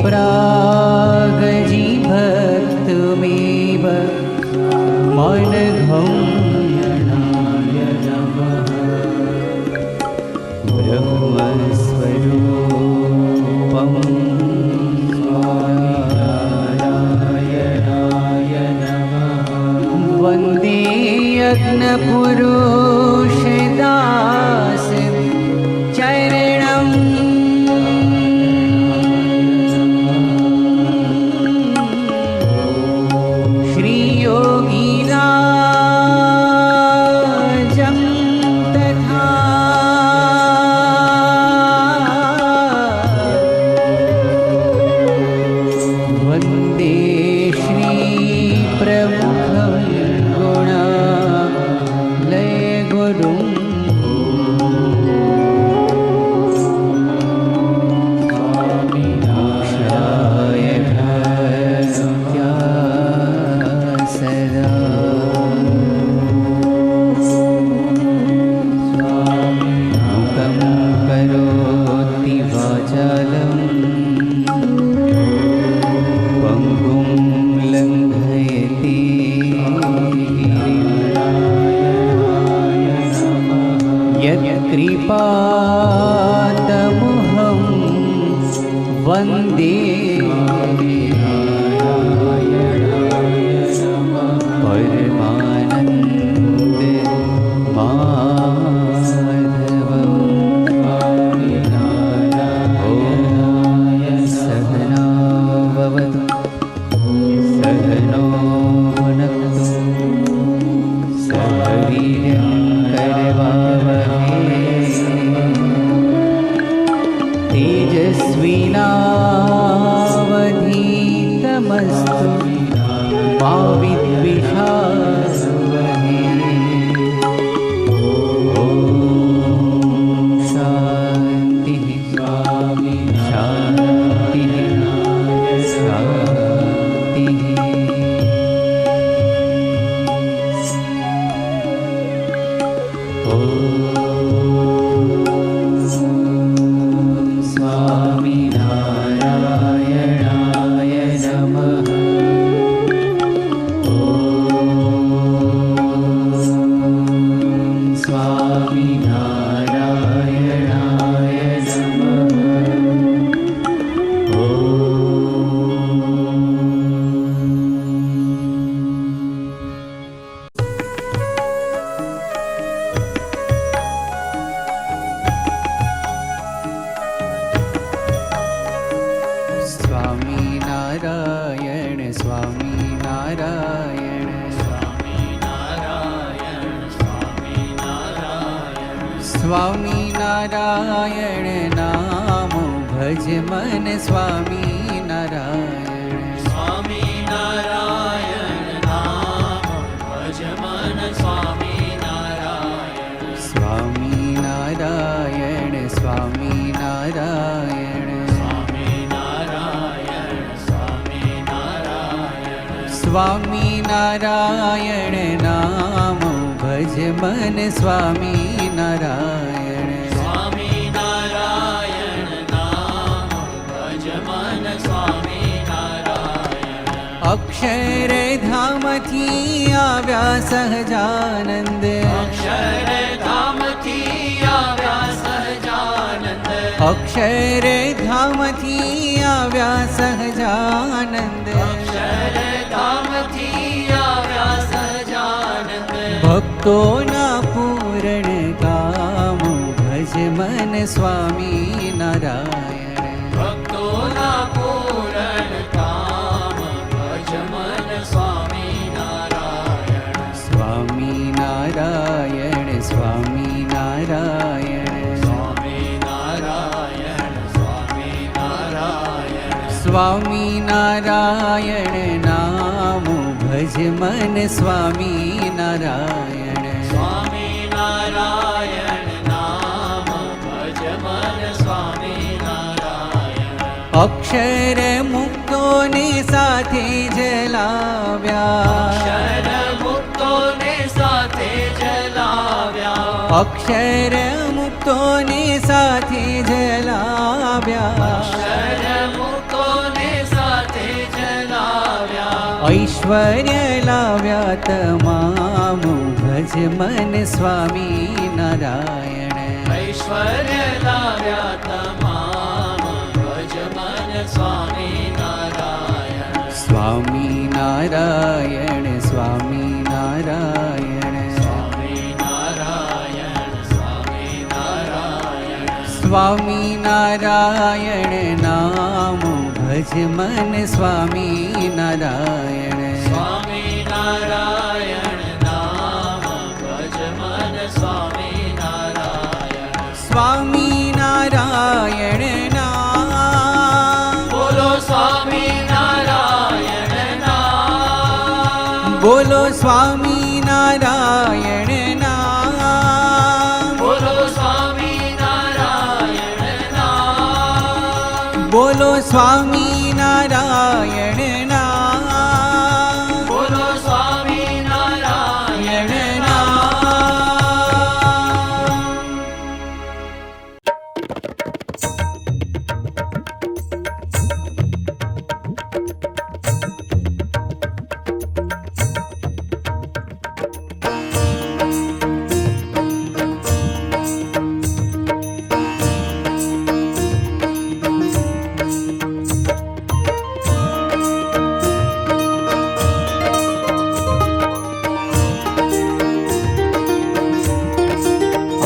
प्रागजी भक्तमेव मनघं ब्रह्मस्वरूपं वन्दे यज्ञपुरुषदास चरणं श्रीयोगिराजं तथा वन्दे श्रीप्रमुखं गुणालयगुरुं मोक्षाय भक्त्या सदा मुखं करोति वाचालं पङ्गुं लङ्घयति यत्कृपातमहं वन्दे परमानन्द माधवम्। ॐ सहना भवतु सहनो भुनक्तु सह वीर्यं करवावहै तेजस्विनावधीतमस्तु मा विद्विषावहै। ॐ शान्तिः शान्तिः शान्तिः। स्वामिनारायणाय नमः। स्वामिनारायणाय स्वामीनारायण स्वामीनारायण स्वामीनारायण नाम भज मन स्वामीनारायण स्वामीनारायण नाम भज मन स्वामीनारायण स्वामीनारायण स्वामीनारायण स्वामीनारायण नाम भज मन स्वामीनारायण स्वामीनारायण नाम भज मन स्वामीनारायण अक्षरधामथी आव्या सहजानंद अक्षरधामथी आव्या सहजानंद अक्षरधामथी आव्या सहजानंद अक्षरधामथी आव्या सहजानंद भक्तोना पूर्ण काम भज मन स्वामीनारायण भक्तोना पूर्ण काम भज मन स्वामीनारायण स्वामीनारायण स्वामीनारायण स्वामीनारायण स्वामीनारायण स्वामीनारायण नाम भज मन स्वामीनारायण स्वामीनारायण नाम भज मन स्वामीनारायण अक्षर मुक्तोने साथे जलाव्या अक्षर मुक्तोने साथे जलाव्या अक्षर मुक्तोने साथे जलाव्या अक्षर ऐश्वर्य लाव्या तमामु भज मन स्वामी नारायण ऐश्वर्य लाव्या तमाम भज मन स्वामी नारायण स्वामी नारायण स्वामी नारायण स्वामी नारायण स्वामी नारायण स्वामी नारायण नाम भज मन स्वामी नारायण स्वामी नारायण नाम भज मन स्वामी नारायण स्वामी नारायण नाम बोलो स्वामी नारायण नाम बोलो स्वामी नारायण नाम बोलो स्वामी नारायण नाम बोलो स्वामी नारायण नाम बोलो स्वामी नारायण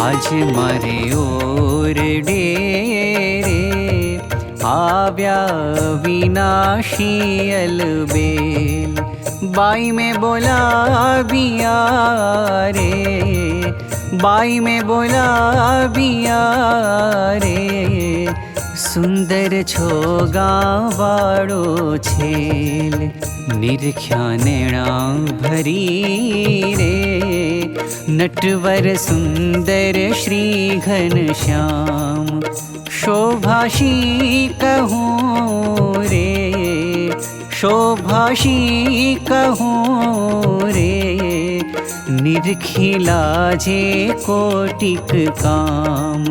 आज मारे ओर डेरे आव्या विनाशी अलबेल बाई में बोला बिया रे बाई में बोला बिया रे सुंदर छोगा वाड़ो छेल निरख्या नेणा भरी रे नटवर सुंदर श्री घनश्याम शोभाशी कहूँ रे शोभाशी कहूँ रे निरखिला जे कोटिक काम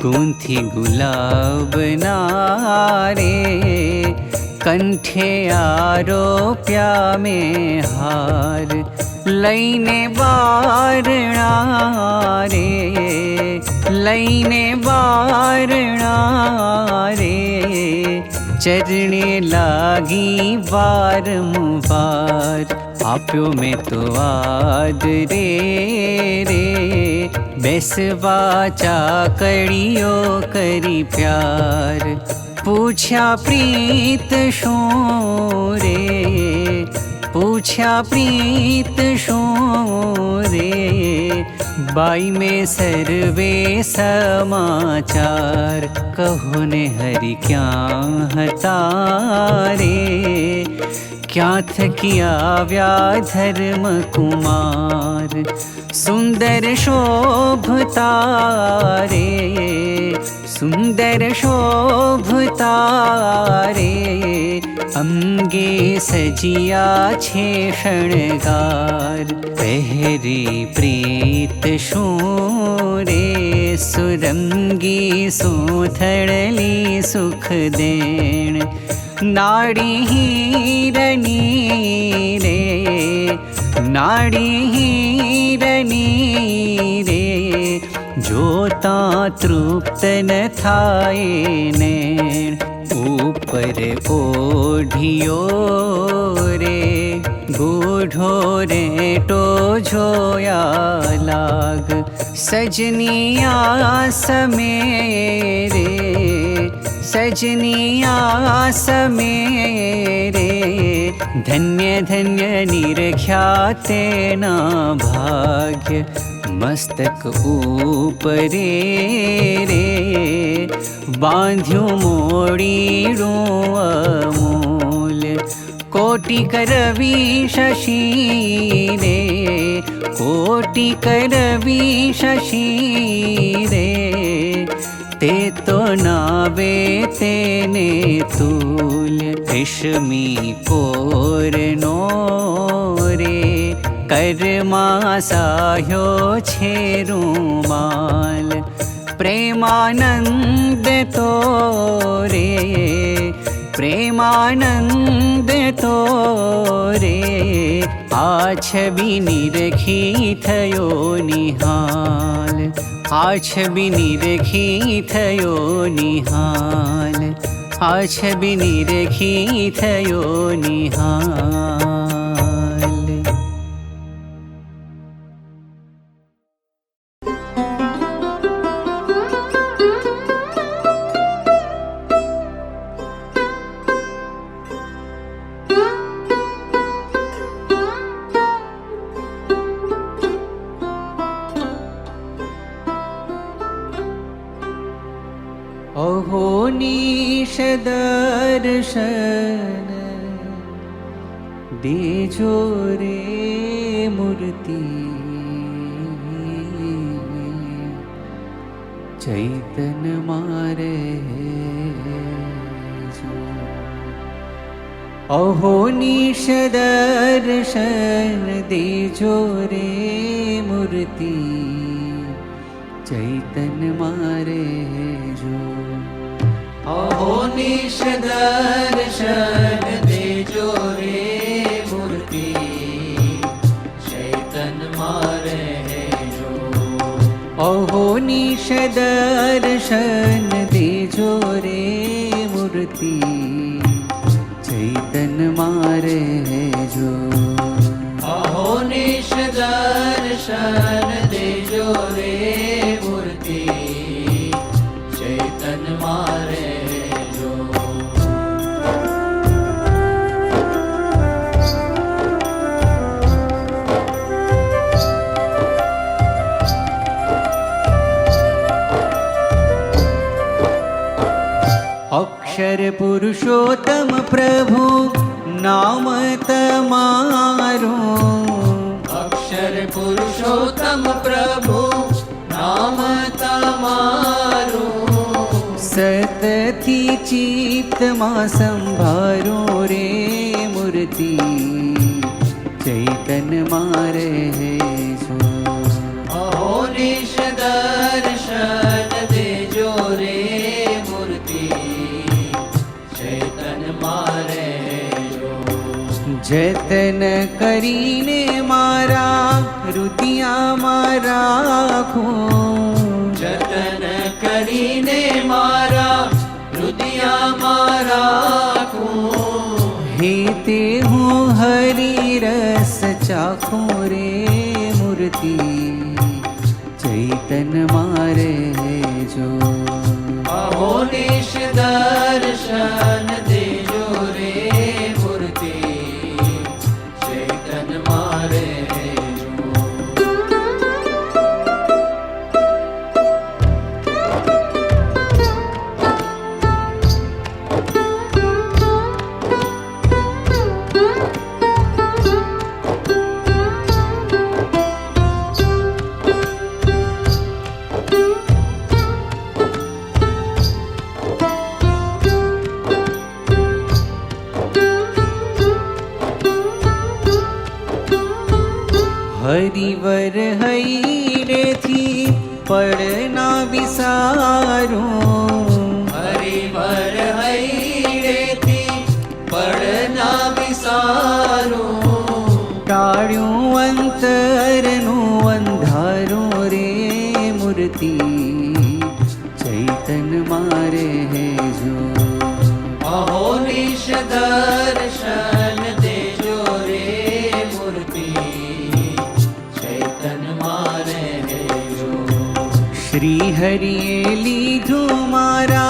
गूंथी गुलाब नारे कंठे आरोप्या में हार लईने बारणा रे लईने बारणा रे चरणे लागी वारंवार आप्यो में तो आदरे रे बेसवा चाकड़ियो करी प्यार पूछा प्रीत शो रे पूछा प्रीत शो रे बाई में सर्वे समाचार कहो ने हरि क्या हतारे क्या थकिया व्या धर्म कुमार सुंदर शोभतारे सुंदर शोभतारे अंगे सजिया छे शणगार पहरी प्रीत शूरे सुरंगी सुथड़ली सुख देण नाड़ी हीरनी रे नाड़ी हीरनी रे जोता तृप्त न थाए नैण ऊपर ओढ़ियो रे गूढ़ो रेटो झोया लाग सजनिया समेरे सजनिया समेरे धन्य धन्य निरख्याते न भाग्य मस्तक ऊपरे रे बांध्यो मोड़ीड़ो अमूल कोटि करवी शशि रे कोटि करवी शशि रे ते तो नावे तेने तूल रेशमी कोरनो रे कर्मा साह्यो छे रूमाल प्रेमानंद तो रे प्रेमानंद तो रे आ छवि निरखी थयो निहाल आ छवि निरखी थयो निहाल आ छवि निरखी थयो निहाल। अहो निश दर्शन देजो रे मूर्ति चैतन मारे जो। अहो निश दर्शन देजो रे मूर्ति चैतन मारे जो। अहो निश दर्शन देजो रे मूर्ति चैतन मारे जो। अहो निश दर्शन देजो रे मूर्ति चैतन मारे जो। अहो निश दर्शन देजो रे मूर्ति चैतन मारे जो। अक्षर पुरुषोत्तम प्रभु नाम तमारो अक्षर पुरुषोत्तम प्रभु नाम तमारो सतथी चित्त मां संभारो रे मूर्ति चैतन मारे जो। अहो निश दर्शन देजो रे मूर्ति चैतन मारे जो। जतन करीने मारा रुदिया मारा खो जतन करीने मारा हृदया मारा को हेते हूँ हरि रस चाखो रे मूर्ति चैतन मारे जो। अहो निश दर्शन देजो रे मूर्ति चैतन मारे जो। हरिवर हईरे थी पड़ना विसारो हरिवर हईरे थी पड़ना विसारो टाळ्यो अंतरनो अंधारो रे मूर्ति चैतन मारे जो। अहो निश दर्शन देजो रे मूर्ति चैतन मारे जो। श्री हरिए लीधो मारा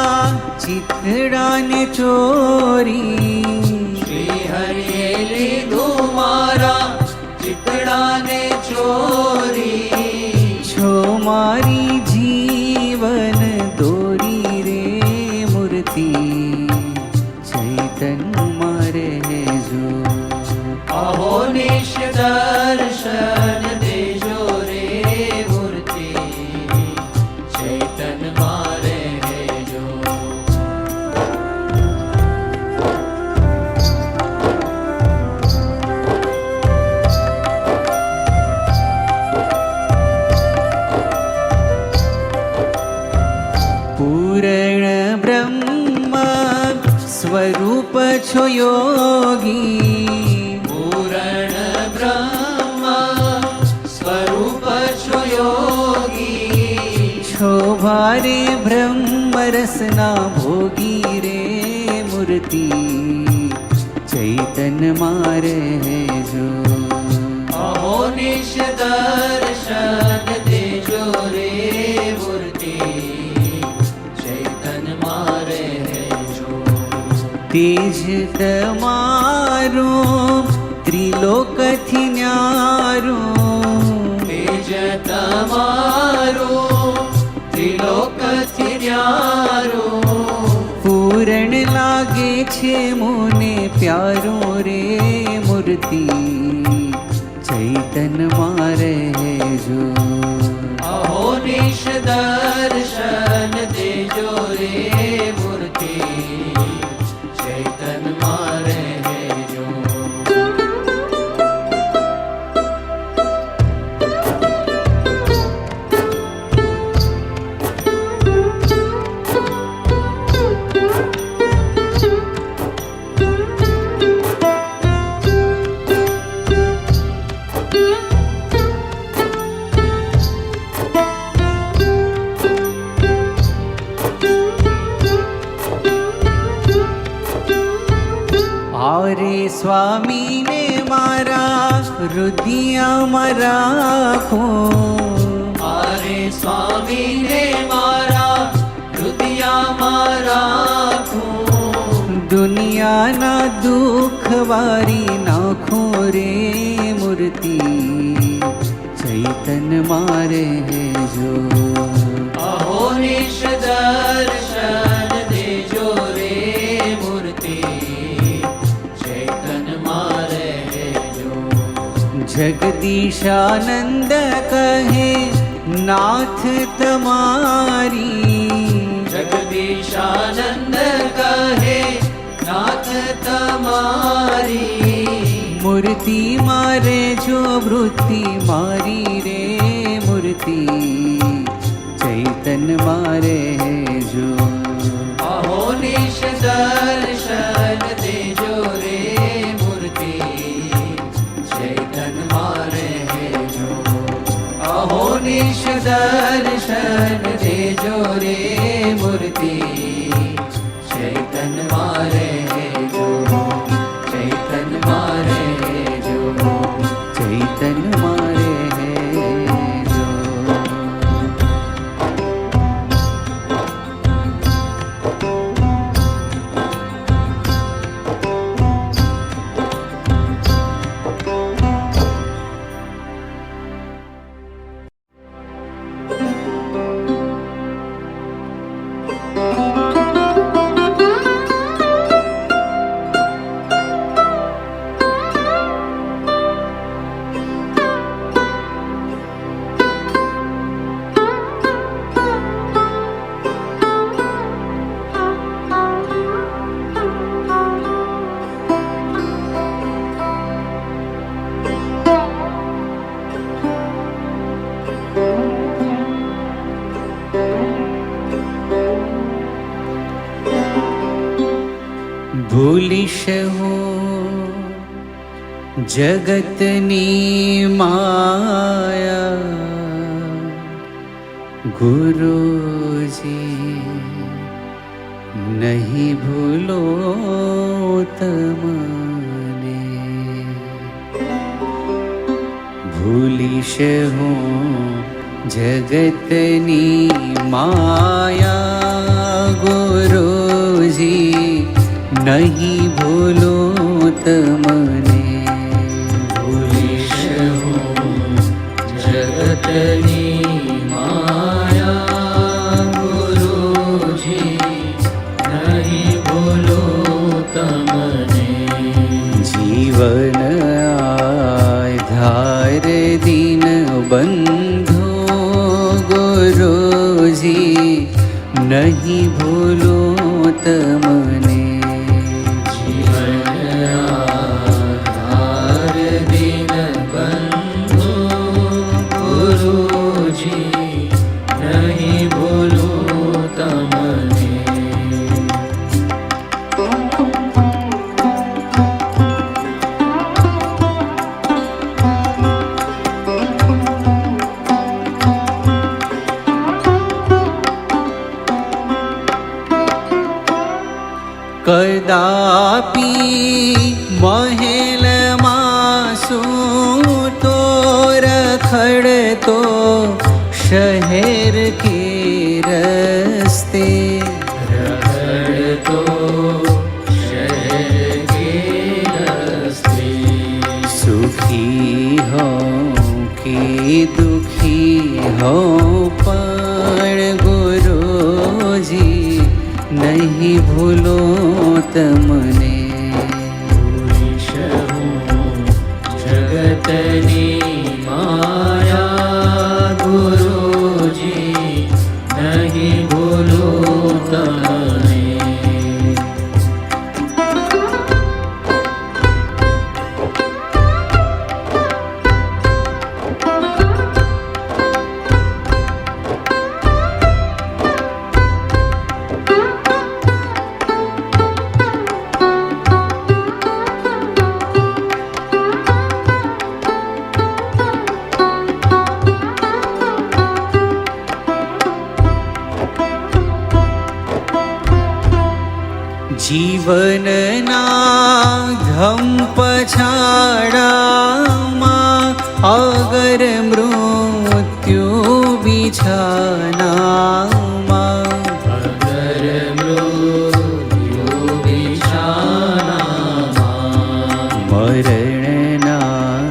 चितड़ा ने चोरी श्री हरिए लीधो मारा चितड़ा ने चोरी छो मारी जीवन दोरी रे मूर्ति चैतन मारे जो। अहो निश दर्शन देजो रे मूर्ति चैतन मारे जो। पूर्ण ब्रह्म स्वरूप સ્વરૂપ છો યોગી, પૂરણ બ્રહ્મ સ્વરૂપ છો યોગી, છો ભારે બ્રહ્મ રસના ભોગી રે મૂર્તિ ચૈતન મારે જો. અહો નિશ દર્શન દેજો રે મૂર્તિ ચૈતન મારે જો. તેજ તમારું ત્રિલોકથી ન્યારું, તેજ તમારું ત્રિલોકથી ન્યારું, પૂરણ લાગે છે મોને પ્યારો રે મૂર્તિ ચૈતન મારે જો. અહો નિશ દર્શન દેજો રે મૂર્તિ ચૈતન મારે જો. આરે સ્વામીને મારા હૃદયમાં રાખો, આરે સ્વામીને મારા હૃદયમાં રાખું, દુનિયાના દુઃખ વારી નાખો રે મૂર્તિ ચૈતન મારે જો. અહો નિશ દર્શન દેજો રે મૂર્તિ ચૈતન મારે જો. જગદીશાનંદ કહે નાથ તમારી, જગદીશાનંદ કહે નાથ તમારી, મૂર્તિ મારે જો વૃત્તિ મારી રે મૂર્તિ ચૈતન મારે જો. અહો નિશ દર્શન દેજો રે મૂર્તિ ચૈતન મારે જો. અહો નિશ દર્શન દેજો રે મૂર્તિ ચૈતન મારે જો. ચૈતન મારે જો. ચૈતન મારે જો. ભૂલીશ હું જગતની માયા, ગુરુજી નહીં ભૂલો તમને. ભૂલીશ હું જગતની માયા, ગુરુજી નહીં ભૂલો તમને. ભૂલીશ હું જગતની માયા, ગુરુજી નહીં ભૂલો તમને. જીવન આધાર દીન બંધો, ગુરુજી નહીં ભૂલો તમને. નહીં ભૂલું તમને. મહેલમાં સૂતો રખડતો શહેર કે રસ્તે રખડતો શહેર કે રસ્તે સુખી હો કે દુખી હો પણ ગુરુજી નહીં ભૂલો તમને ભૂલીશ હું જગતની માયા ગુરુજી નહીં ભૂલું તમને જીવનના ધમ પછાડામાં અગર મૃત્યુ બિછાનામાં અગર મૃત્યુ બિછાનામાં મરણના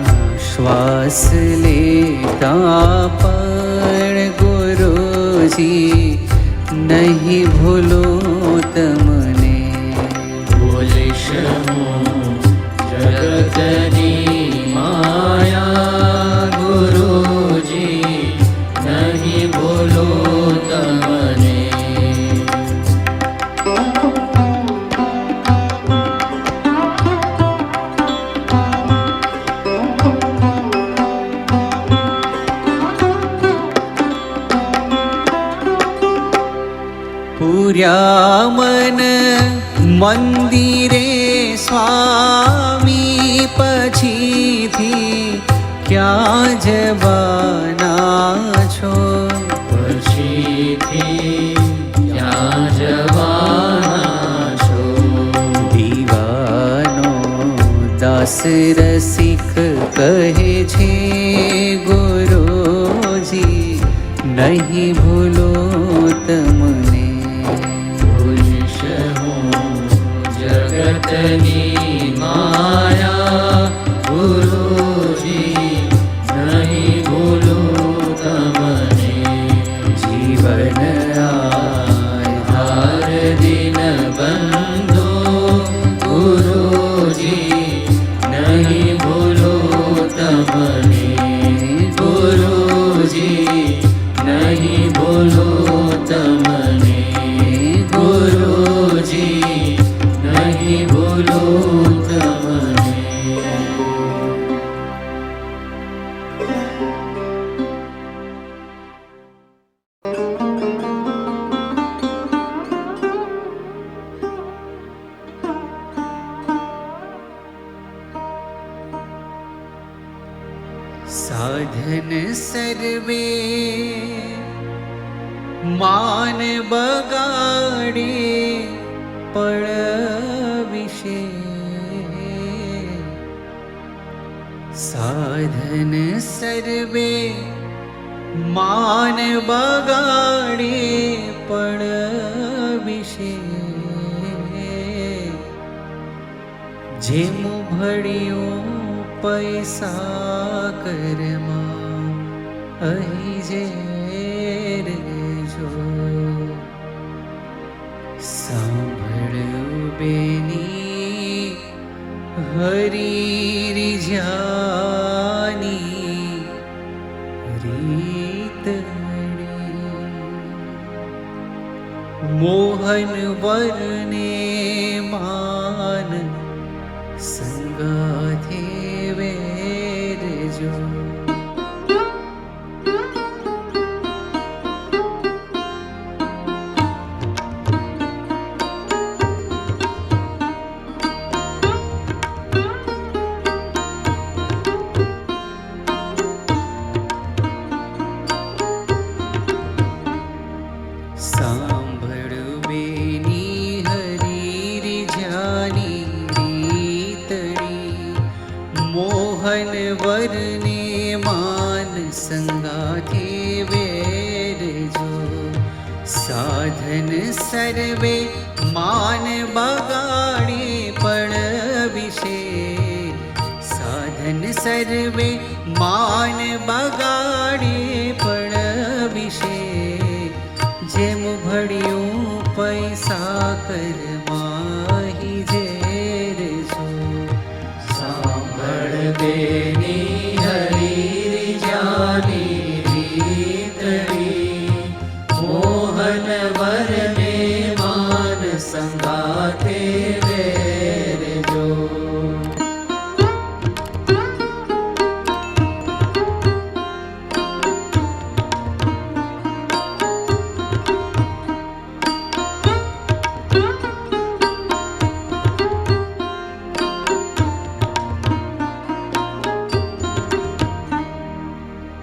શ્વાસ લેતા પણ ગુરુજી નહીં ભૂલો તમને ભૂલીશ હું જગતની માયા ગુરુજી નહીં ભૂલું તમને પૂર્યા મન મંદિરે સ્વામી પછીથી ક્યાં જવાના છો પછીથી ક્યાં જવાના છો દીવાનો દાસ રસિક કહે છે ગુરુજી નહીં ભૂલો તમને ભૂલીશ હું જગતની માયા ગુરુજી નહીં ભૂલું તમને જીવન આધાર દિન બંધો ગુરુજી નહીં ભૂલું તમને ગુરુજી નહીં ભૂલું તમને ગુરુજી નહીં ભૂલું તમને સાધન સર્વે માન બગાડે પળ વિશે સાધન સર્વે માન બગાડે પળ વિશે જેમ ભળ્યું પૈસા કરમાં અહીં ઝેર જો સાંભળ્યું બેની હરી રીઝાની રીત મોહન વરને માન સંગાથે વેરજો સાંભળ બેની હરી રીઝાની વનવરને માન સંગાથે વેરજો. સાધન સર્વે માન બગાડે પણ વિશે. સાધન સર્વે માન બગાડે પણ વિશે. જેમ ભળ્યું પૈસા કરમાહી ઝેરજો. સાંભળ બેની હરી જાની રીતડી. મોહન વરને માન સંગાથે વેરજો.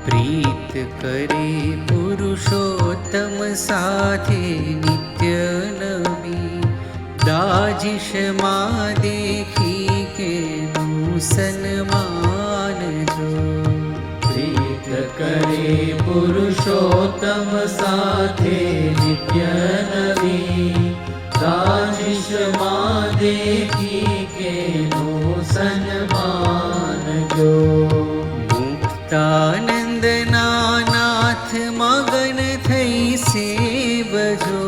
પ્રીત કરે પુરુષોત્તમ સાથે નિત્ય નવી. દાજીશમાં દેખી કેનું સન્માનજો. પ્રીત કરે પુરુષોત્તમ સાથે નિત્ય નવી. રાજિશમાં દેખી કેનું સન્માન જો. મુક્તાનંદના નાથ મગન થઈ સેવજો.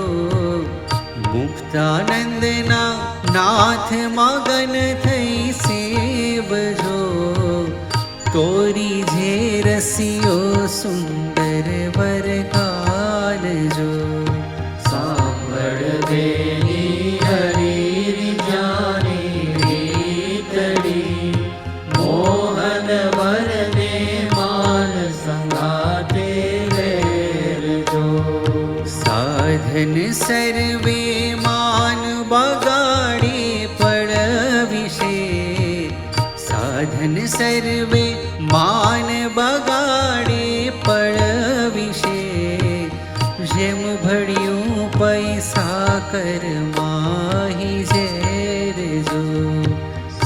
મુક્તાનંદના નાથ મગન થઈ સેવજો. તોરી જે રસિયો સુંદર વરગાલજો. સાંભળ બેની હરી જાની રીતડી. મોહન વરને માન સંગાથે વેરજો. સાધન સર્વે માન બગાડે પણ વિશે. સાધન સર્વે માન બગાડે પણ વિશે. જેમ ભળ્યું પૈસા કરમાહી ઝેરજો.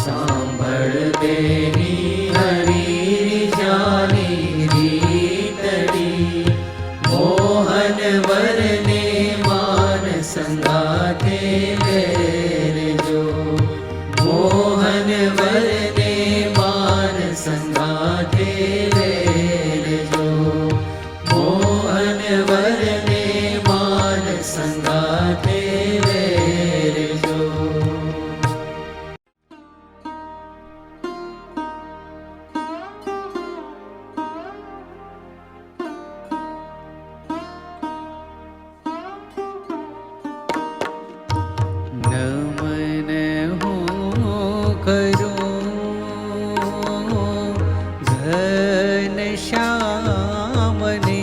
સાંભળ બેની હરી જાની રીતડી. મોહન વરને માન સંગાથે વેરજો. મોહન વરને માન સંગાથે વેરજો. મોહન વરને માન સંગાથે વેરજો. નમન હું કરું ઘનશ્યામને.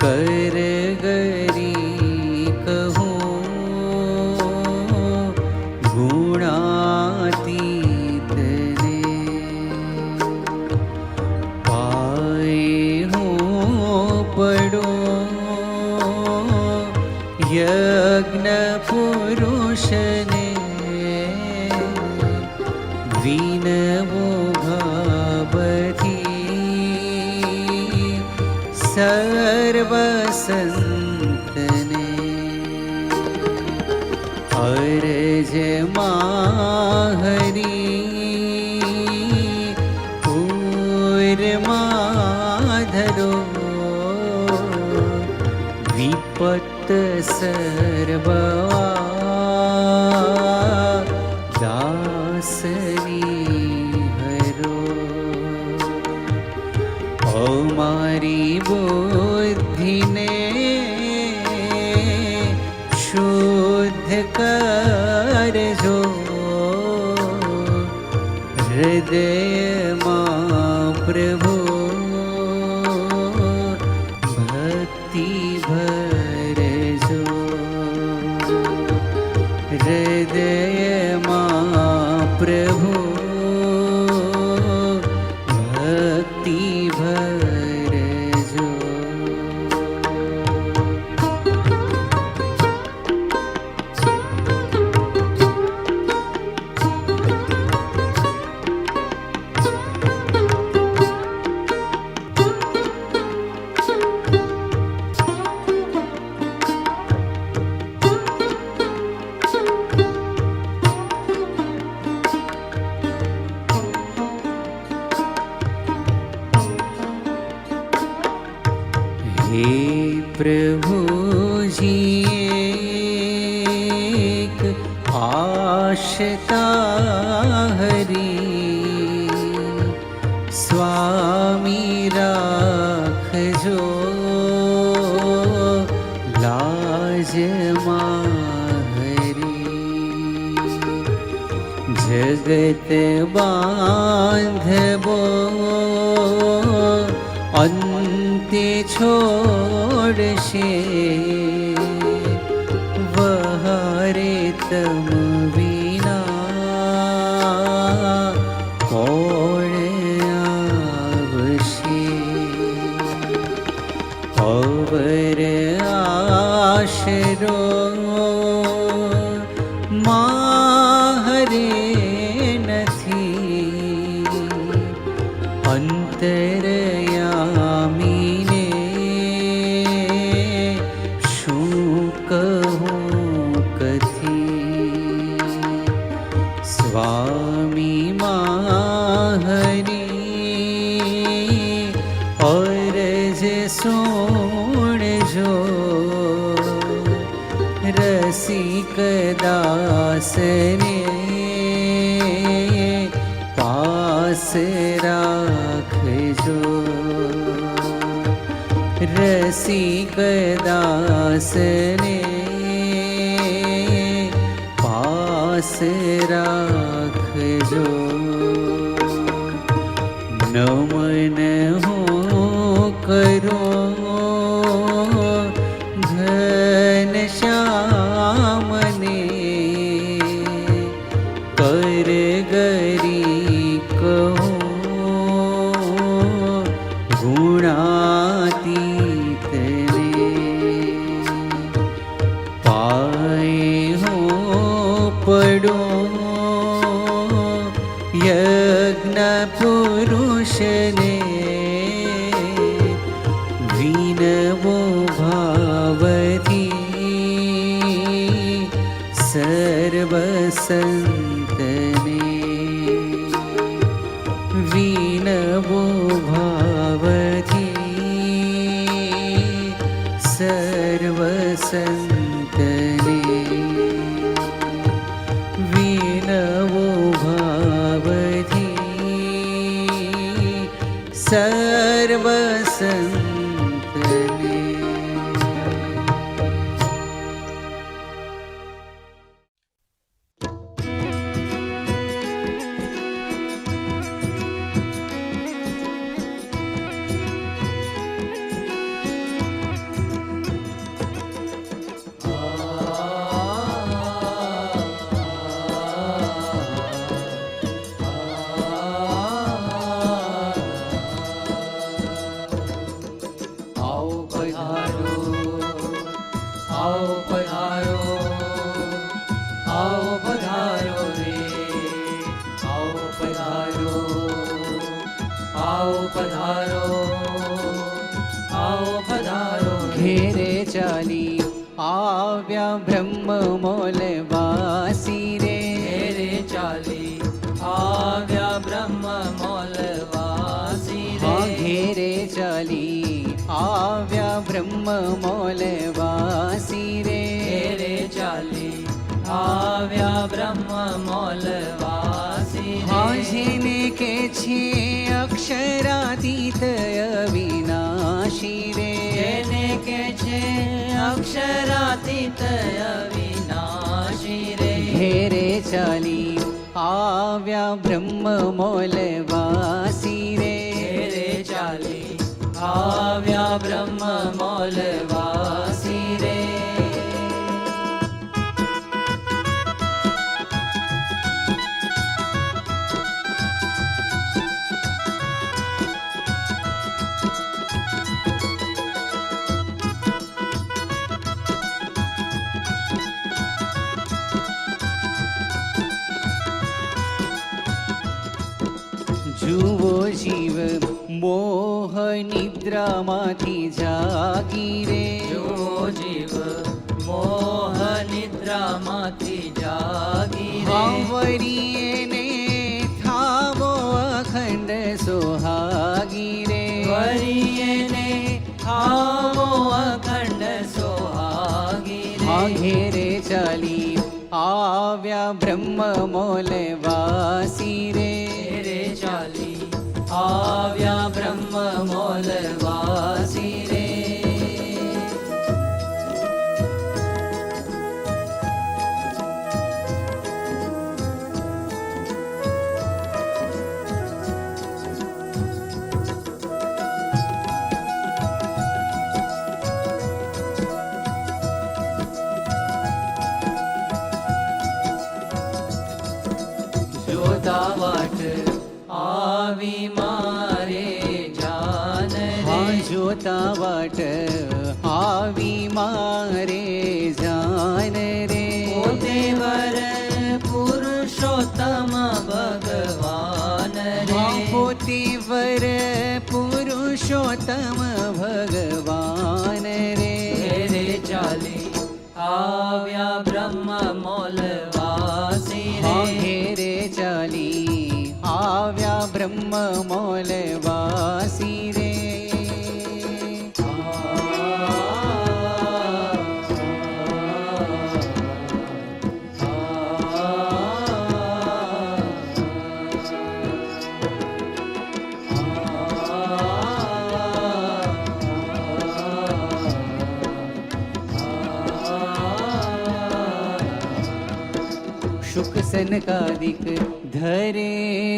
કરગરી કહું ગુણાતીતને. પાય હું પડું યજ્ઞ પુરુષને. વિનવો ભાવથી સર્વ સંતને. અરજ માહરી પૂર્માધરો. વિપત્ત સર્વવા દાસની હરો. અમારી બુદ્ધિને શુદ્ધ કરજો. હૃદયમાં પ્રભુ ભક્તિ ભરજો. હૃદયમાં પ્રભુ ભક્તિ ભરજો. આશતા હરી સ્વામી રાખજો લાજમાં હરી જગત બાંધવો અંતે છોડશે વહારે તમ વિના કોણ આવશે અવર આશરો માહરે નથી અંતરયામીને શું કહું કથી સ્વામી માહરી અરજ સુણજો રસિક દાસને પાસ રાખજો રસિક દાસને પાસ રાખજો નમન હું કરું ઘનશ્યામને કર ગરી કહું ગુણાતીતને પાય હું પડું યજ્ઞ પુરુષને વિનવો ભાવથી સર્વ સંતને વિનવો ભાવથી સર્વ સંતને વિનવો ભાવથી સર્વ સંતને ઘેરે ચાલી આવ્યા બ્રહ્મ મોલવાસી રે ઘેરે ચાલી આવ્યા બ્રહ્મ મોલવાસી રે ઘેરે ચાલી આવ્યા બ્રહ્મ મોલવાસી રે ઘેરે ચાલી આવ્યા બ્રહ્મ મોલવાસી રે જેને કે છે અક્ષરાતીત અવિનાશી રે જેને કે છે અક્ષરાતીત અવિનાશી રે ઘેરે ચાલી આવ્યા બ્રહ્મ મોલવાસી રે ઘેરે ચાલી આવ્યા બ્રહ્મ મોલવાસી રે જુઓ જીવ મોહ નિદ્રામાંથી જાગી રે જો જીવ મોહ નિદ્રામાંથી જાગી રે વરીએને થાવો અખંડ સોહાગી રે વરીએને થાવો અખંડ સોહાગી રે ઘેરે ચાલી આવ્યા બ્રહ્મ બ્રહ્મ મોલ વાસી રે રે ચાલી આવ્યા બ્રહ્મ મોલ વાસી રે. જોતા વાટ આવી મારે જાન હા રે. જોતા વાટ આવી મારે જાન રે પોતે વર પુરુષોત્તમ ભગવાન હા રે. પોતે વર પુરુષોત્તમ ભગવાન રે રે ચાલી આવ્યા બ્રહ્મ મોલ વાસી હા રે. ઘેરે ચાલી આવ્યા બ્રહ્મ મોલ વાસી રે શુક સનકાદિક ધરે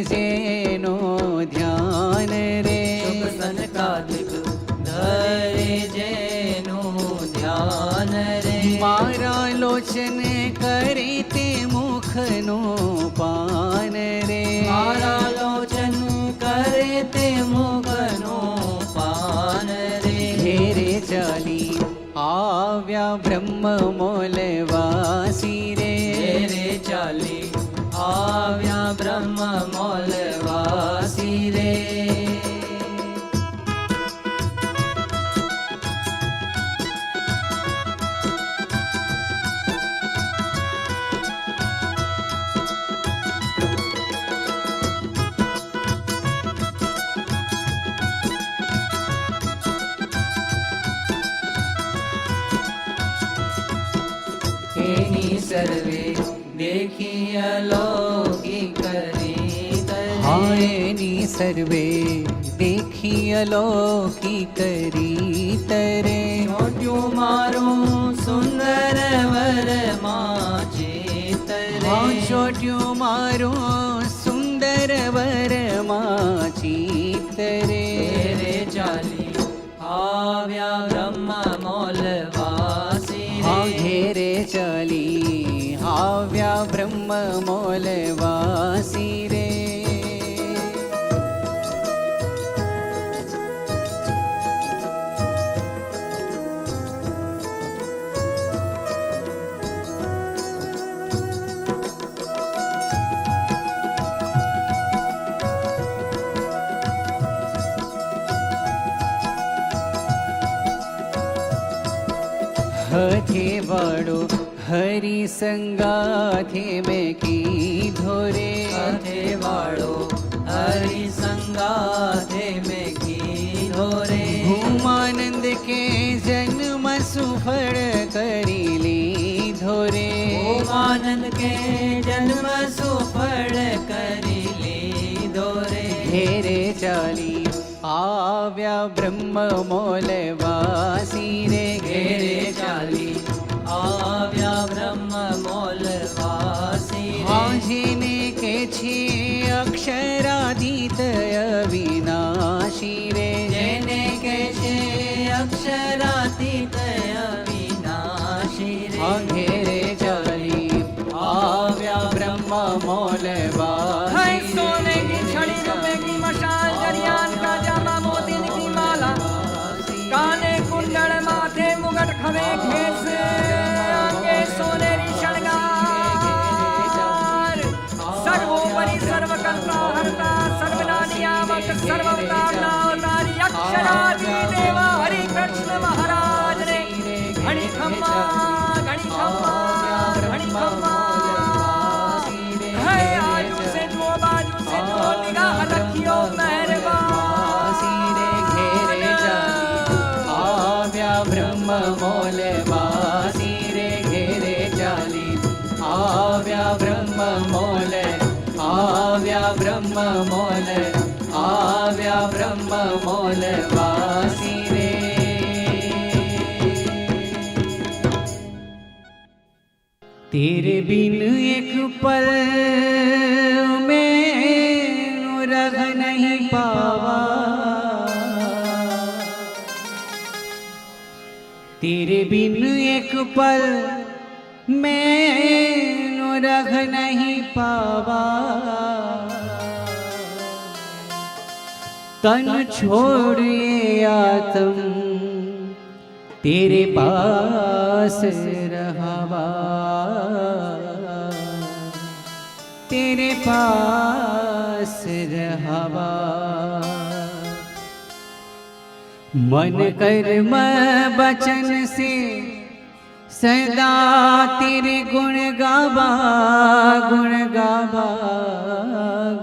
જેનો ધ્યાન રે શુક સનકાદિક ધરે જેનું ધ્યાન રે. મારા લોચન કરે તે મુખનો પાન રે મારા લોચન કરે તે મુખનો પાન રે. ઘેરે ચાલી આવ્યા બ્રહ્મ મોલ વાસી રે રે ચાલી આવ્યા બ્રહ્મ મોલ વાસી રે. એની સર્વે દેખી અલૌકિક રીત રે. હા એની સર્વે દેખી અલૌકિક રીત રે ચોટ્યું મારું સુંદર વર માં ચિત હા રે. ચોટ્યું મારું સુંદર વરમાં ચિત્ત રે રે ચાલી આવ્યા બ્રહ્મ મોલ વાસી હા રે. ઘેરે ચાલી આવ્યા બ્રહ્મ મોલ વાસી રે હથે વાળો હરી સંગાથે મેં કીધો રે સાથે વાળો હરિ સંગાથે મેં કીધો રે. ભૂમાનંદ કે જન્મ સુફળ કરી લીધો રે આનંદ કે જન્મ સુફળ કરી લીધો રે. ઘેરે ચાલી આવ્યા બ્રહ્મ મોલ વાસી રે ઘેરે ચાલી આવ્યા બ્રહ્મ મોલ વાસી રે. જેને કે છે અક્ષરાદિત અવિનાશી રે જેને કે છે અક્ષરાતીત અવિનાશી રે. ઘેરે ચાલી આવ્યા બ્રહ્મ મોલ है વાસી सोने की छड़ी रुपए की मशाल जरियान का जामा मोती की माला काने कुंडल माथे मुगट खवे खेस आगे सोनेरी शृंगार सर्वोपरि सर्वकर्ता हरता सर्वनानियामक सर्ववतारता अवतारी अक्षरादि देवा हरि कृष्ण महाराज ने घड़ी खम्मा घड़ी खम्मा घड़ी खम्मा है आज આવ્યા બ્રહ્મ મોલ, આવ્યા બ્રહ્મ મોલ વાસી રે. तेरे बिन एक पल में रह नहीं पावा, तेरे बिन एक पल में रह नहीं पावा. तन छोड़ ये आत्म तेरे पास रहावा, तेरे पास रहावा. मन कर्म वचन से सदा तेरे गुण गावा, गुण गावा,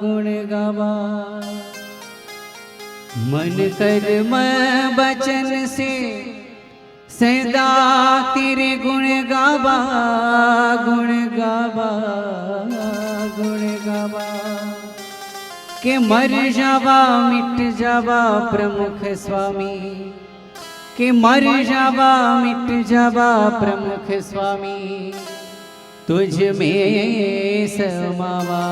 गुण गावा. मन कर्म वचन से सदा तेरे गुण गावा, गुण गावा, गुण गावा. के मर जावा मिट जावा प्रमुख स्वामी, के मर जावा मिट जावा प्रमुख स्वामी. तुझ में समावा,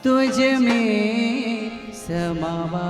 तुझ में समावा.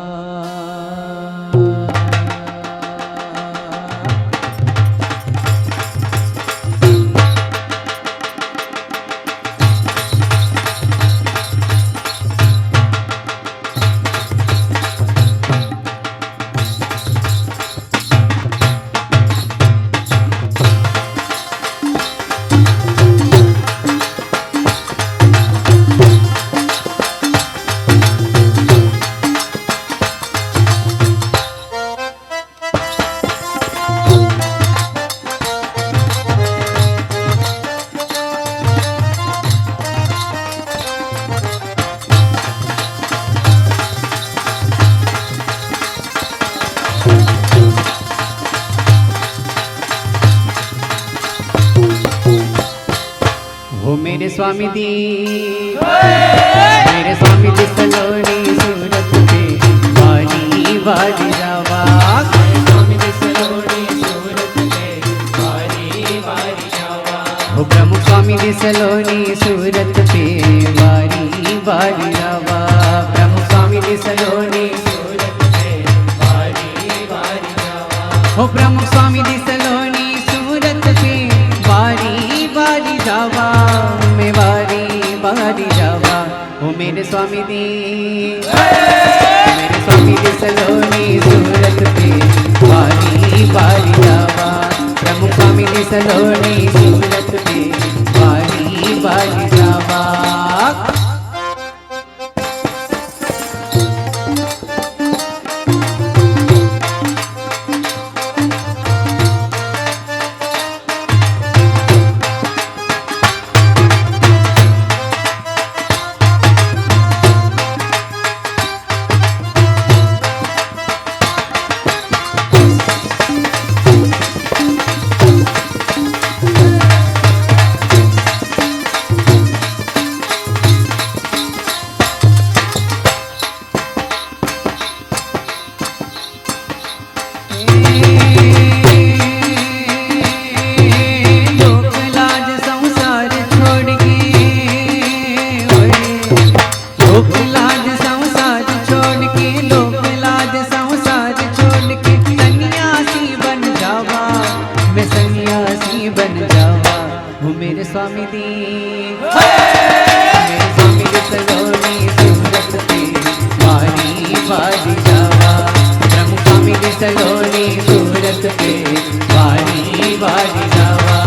मेरे स्वामी दी, मेरे स्वामी दी सलोनी सूरत पे बारी बारी जावा. मेरे स्वामी दी सलोनी सूरत पे बारी बारी जावा. हो प्रमुख स्वामी दी सलोनी सूरत पे बारी बारी जावा. प्रमुख स्वामी दी सलोनी सूरत पे बारी बारी जावा. हो प्रमुख स्वामी दी सलोनी सूरत पे बारी बारी जावा. मैं बारी बारी जावा. हो मेरे स्वामी दी, मेरे स्वामी दी सलोनी सूरत पे बारी बारी जावा. प्रमुख स्वामी दी सलोनी सूरत पे बारी बारी जावा. स्वामी दी, मेरे स्वामी दी सलोनी सूरत पे बारी बारी जावा. प्रभु स्वामी दी सलोनी सूरत पे बारी बारी जावा.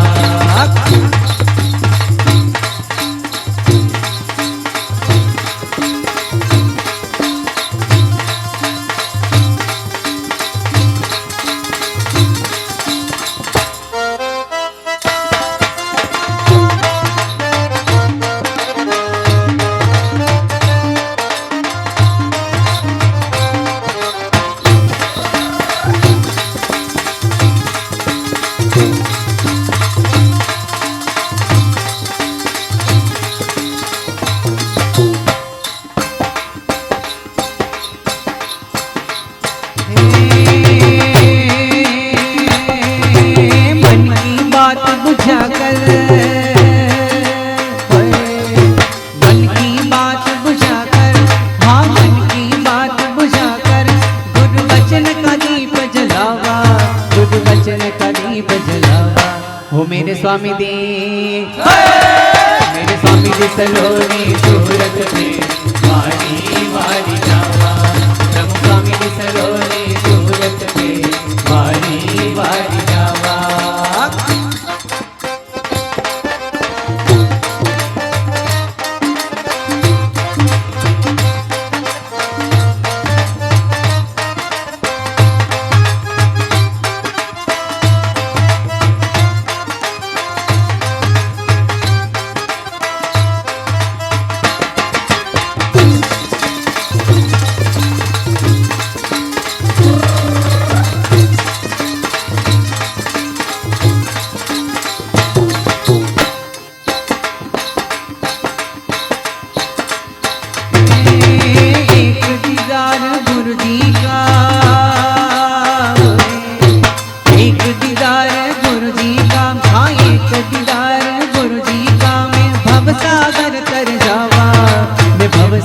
स्वामी दी मेरे स्वामी दी सलोनी सूरत में वारी वारी जावा प्रभु स्वामी दी सलोनी सूरत में वारी वारी जावा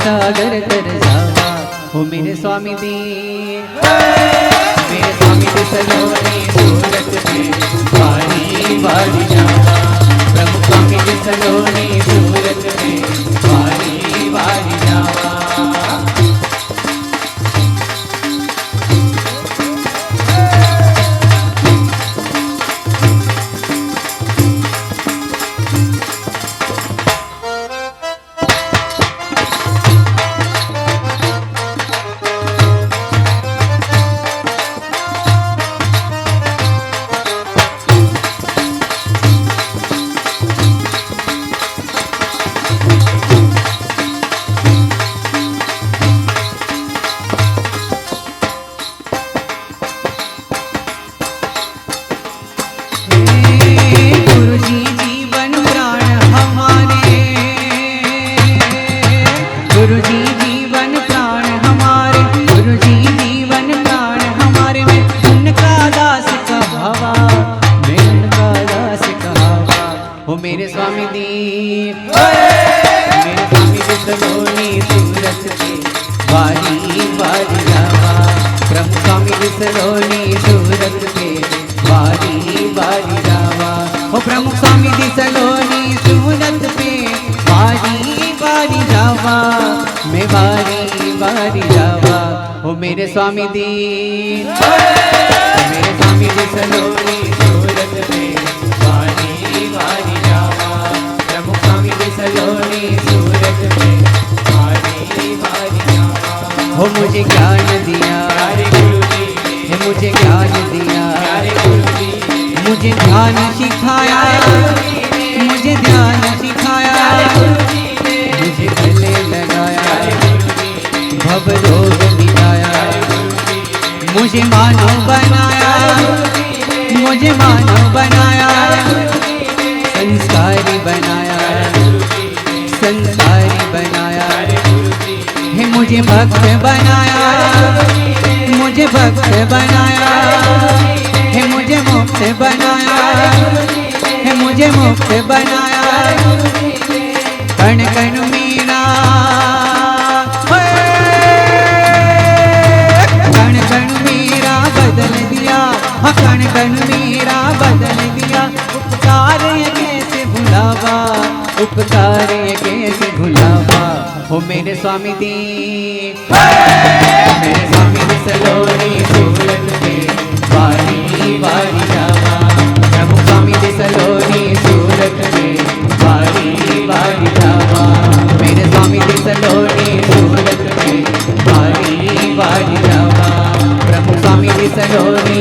सागर तर जावा हो मेरे स्वामी दी मेरे स्वामी दी सलोनी सूरत में वारी वारी जावा प्रभु स्वामी दी सलोनी सूरत में वारी वारी जावा मेरे स्वामी दी मेरे स्वामी दी सलोनी सूरत में वारी वारी जावा प्रभु स्वामी दी सलोनी सूरत में वारी वारी जावा ओ प्रभु स्वामी दी सलोनी सूरत में वारी वारी जावा मैं वारी वारी जावा ओ मेरे स्वामी दी मेरे स्वामी दी सलोनी सूरत में वारी वारी प्रभु स्वामी दी सलोनी सूरत में वारी वारी जावा हो मुझे ज्ञान दिया हे मुझे ज्ञान दिया मुझे ध्यान सिखाया मुझे ध्यान सिखाया मुझे गले लगाया भव रोग मिटाया मुझे मानव बनाया मुझे मानव बनाया संस्कारी बनाया संस्कारी बनाया हे मुझे भक्त बनाया मुझे भक्त बनाया हे मुझे मुक्त बनाया हे मुझे मुक्त बनाया कण कण मीरा कण कण मीरा बदल दिया कण कण मीरा बदल दिया उपकार कैसे भुलावा उपकार कैसे भुलावा हो मेरे स्वामी दी मेरे स्वामी दी सलोनी सूरत में वारी वारी जावा प्रभु स्वामी दी सलोनी सूरत में वारी वारी जावा मेरे स्वामी दी सलोनी सूरत में वारी वारी जावा प्रभु स्वामी दी सलोनी